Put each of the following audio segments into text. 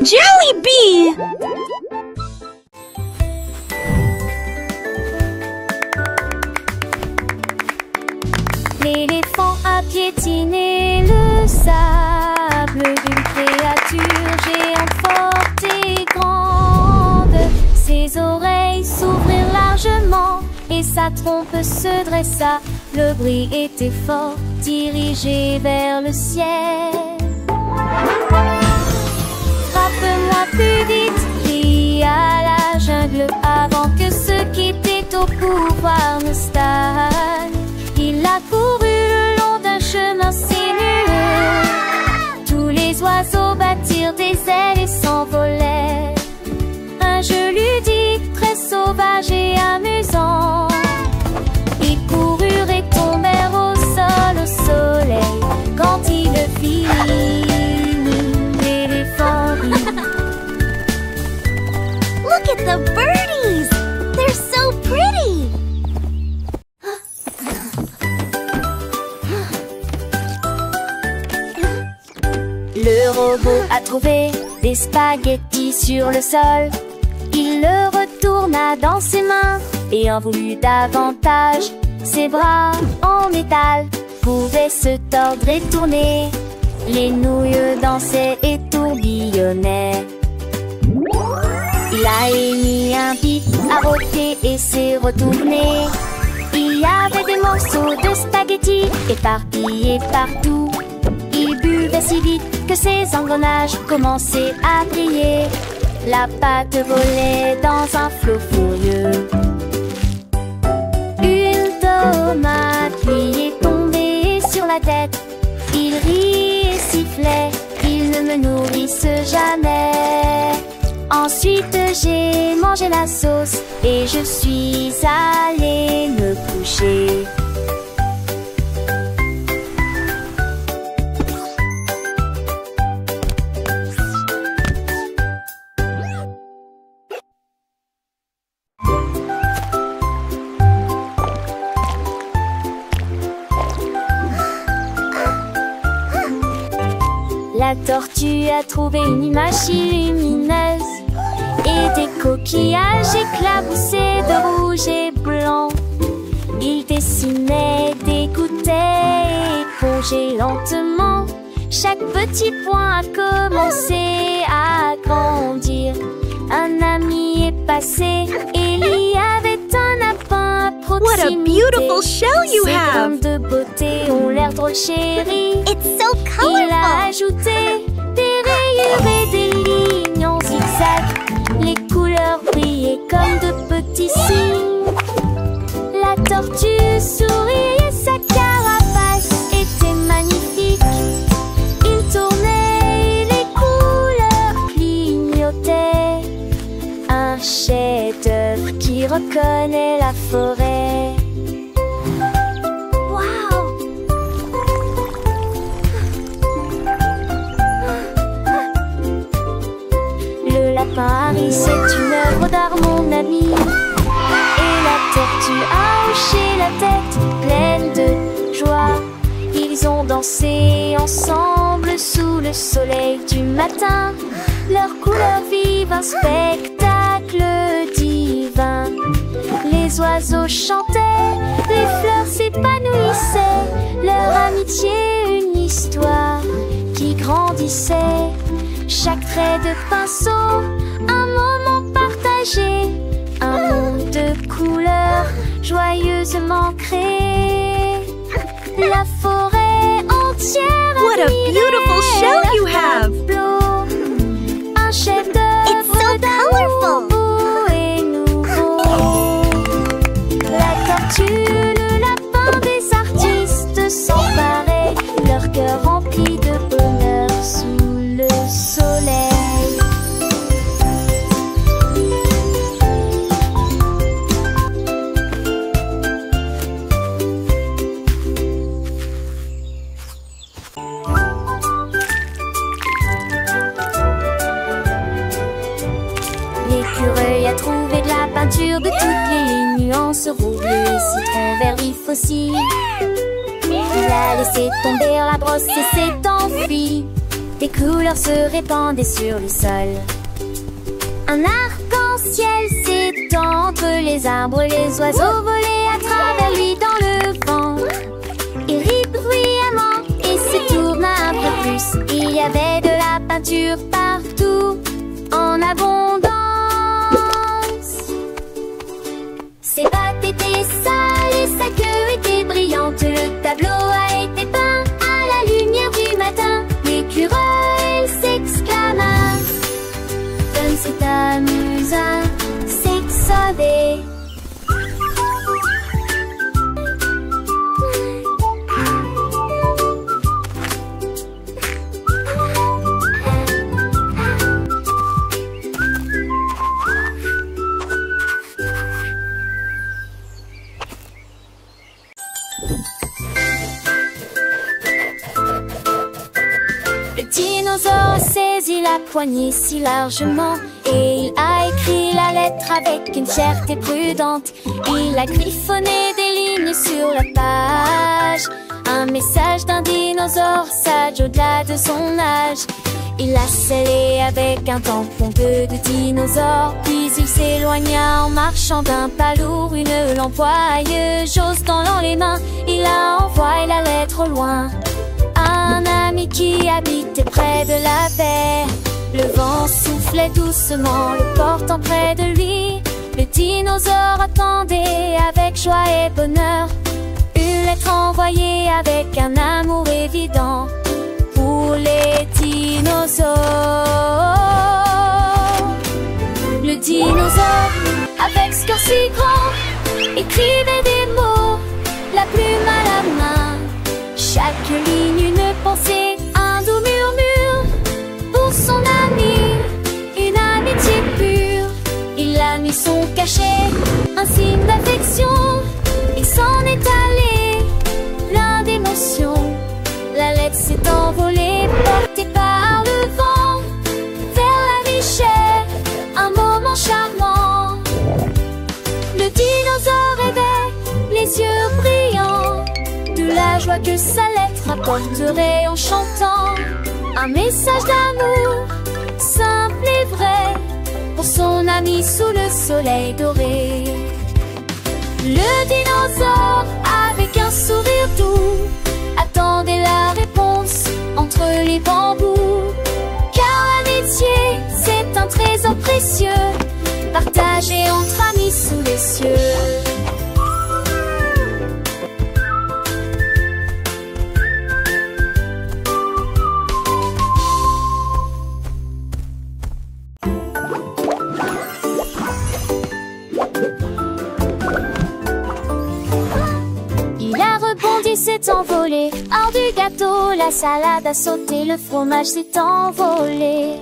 Jollibee! L'éléphant a piétiné le sable d'une créature géante forte et grande. Ses oreilles s'ouvrirent largement et sa trompe se dressa. Le bruit était fort, dirigé vers le ciel. Frappe-moi plus vite, cria la jungle, avant que ceux qui étaient au pouvoir ne stagnent. Il a couru le long d'un chemin sinueux. Tous les oiseaux battirent des ailes et s'envolèrent. Un jeu ludique, très sauvage et amusant. Ils coururent et tombèrent au sol, au soleil. Quand il le fit, l'éléphant rit. Look at the birdies! They're so pretty! Le robot a trouvé des spaghettis sur le sol. Il le retourna dans ses mains et en voulut davantage. Ses bras en métal pouvaient se tordre et tourner. Les nouilles dansaient et tourbillonnaient. Il a émis un bip, a rôté et s'est retourné. Il y avait des morceaux de spaghettis éparpillés partout. Il buvait si vite que ses engrenages commençaient à briller. La pâte volait dans un flot furieux. Une tomate lui est tombée sur la tête. Il rit et sifflait, ils ne me nourrissent jamais. Ensuite j'ai mangé la sauce et je suis allée me coucher. La tortue a trouvé une image lumineuse et des coquillages éclaboussés de rouge et blanc. Il dessinait, dégoûtait et épongeait lentement. Chaque petit point a commencé à grandir. Un ami est passé et il y avait un lapin à proximité. What a beautiful shell you Ses have! graines de beauté ont l'air drôle chérie. It's so Il a colorful! ajouté des rayures et des lignes en zigzag. Les couleurs brillaient comme de petits signes. La tortue souriait et sa carapace était magnifique. Il tournait et les couleurs clignotaient. Un chef-d'œuvre qui reconnaît la forêt. Paris, c'est une œuvre d'art, mon ami. Et la tortue a hoché la tête, pleine de joie. Ils ont dansé ensemble sous le soleil du matin. Leurs couleurs vivent un spectacle divin. Les oiseaux chantaient, les fleurs s'épanouissaient. Leur amitié, une histoire qui grandissait. Chaque trait de pinceau, un moment partagé, un monde de couleurs joyeusement créé. La forêt entière. What a beautiful shell you have! Un chef-d'œuvre. It's so colorful! Beau et nouveau. La tortue, le lapin des artistes s'emparaient, leur cœur rempli de bonheur sous le soleil. L'écureuil a trouvé de la peinture de toutes les nuances, rouge, bleu, citron, vert, vif aussi. Il a laissé tomber la brosse et s'est enfui. des couleurs se répandaient sur le sol. Un arc-en-ciel s'étend entre les arbres, les oiseaux volaient à travers lui dans le vent. Il rit bruyamment et se tourna un peu plus. Il y avait de la peinture partout, en abondance. Ses pattes étaient sales et sa queue était brillante. Le tableau a été peint à la lumière du matin. L'écureuil s'exclama: comme c'est amusant, c'est que sauver. Le dinosaure a saisi la poignée si largement et il a écrit la lettre avec une fierté prudente. Il a griffonné des lignes sur la page, un message d'un dinosaure sage au-delà de son âge. Il l'a scellé avec un tampon de dinosaure, puis il s'éloigna en marchant d'un pas lourd. Une lampe joyeuse dans les mains, il a envoyé la lettre au loin. Un ami qui habitait près de la baie. Le vent soufflait doucement, le portant près de lui. Le dinosaure attendait avec joie et bonheur une lettre envoyée avec un amour évident pour les dinosaures. Le dinosaure, avec ce cœur si grand, écrivait des mots, la plume à la main. Chaque ligne une pensée, un doux murmure pour son ami, une amitié pure. Il a mis son cachet, un signe d'affection, et s'en est allé, plein d'émotions. La lettre s'est envolée, portée par le vent, vers la vie chère, un moment charmant. Le dinosaure rêvait, les yeux brillants, de la joie que sa lettre apporterait en chantant. Un message d'amour, simple et vrai, pour son ami sous le soleil doré. Le dinosaure, avec un sourire doux, attendait la réponse entre les bambous. Car l'amitié, c'est un trésor précieux, partagé entre amis sous les cieux. S'est envolé hors du gâteau, la salade a sauté, le fromage s'est envolé.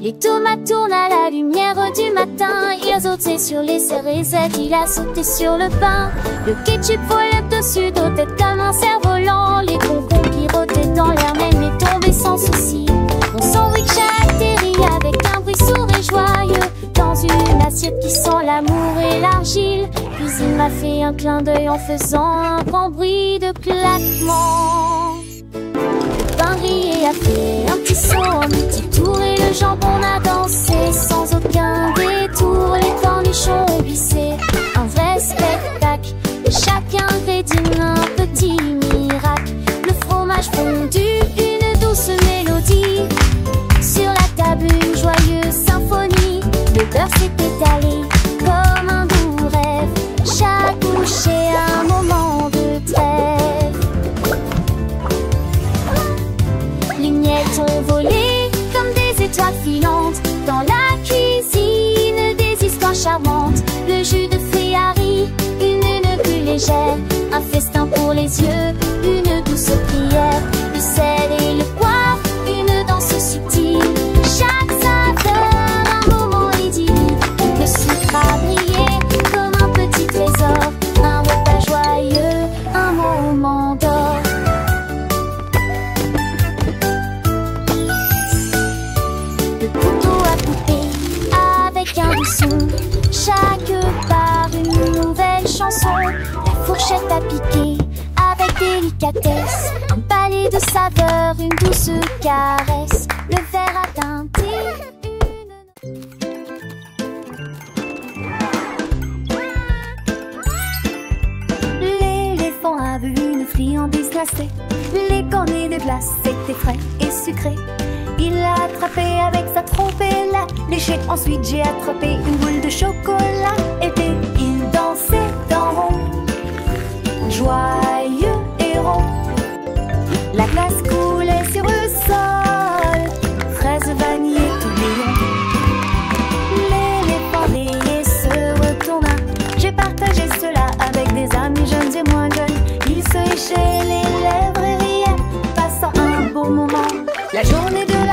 Les tomates tournent à la lumière du matin, il a sauté sur les cérésettes, il a sauté sur le pain. Le ketchup volait dessus d'eau tête comme un cerf-volant, les concombres pirotaient dans l'air même et tombaient sans souci. Mon sandwich a atterri avec un bruit sourd et joyeux dans une assiette qui sent l'amour et l'argile. Puis il m'a fait un clin d'œil en faisant un grand bruit de claquement. Le pain grillé a fait un petit saut, un petit tour et le jambon a dansé sans aucun détour. Les cornichons ont glissé, un vrai spectacle, et chaque ingrédient un petit miracle. Le fromage fondu, une douce mélodie, sur la table une joyeuse symphonie. Le beurre s'est étalé comme un doux rêve, chaque bouchée un moment de trêve. Les miettes ont volé comme des étoiles filantes dans la cuisine, des histoires charmantes. Le jus de fruits a ri, une plus légère, un festin pour les yeux, une douce prière. Le sel et le poivre, une danse subtile, chaque saveur un moment idyllique. Le sucre a brillé comme un petit trésor, un repas joyeux, un moment d'or. Le couteau a coupé avec un doux son, chaque part une nouvelle chanson. La fourchette a piqué avec délicatesse, un palais de saveurs, une douce caresse. L'éléphant a vu une friandise glacée. Les cornets de glace étaient frais et sucrés. Il l'a attrapé avec sa trompe et l'a léché. Ensuite j'ai attrapé une boule de chocolat. Et puis il dansait en rond, joyeux et rond. La glace coulait sur le sol, fraises, vanille et tourbillon. L'éléphant rayé se retourna. J'ai partagé cela avec des amis jeunes et moins jeunes. Ils se léchaient les lèvres et riaient, passant un beau moment. La journée de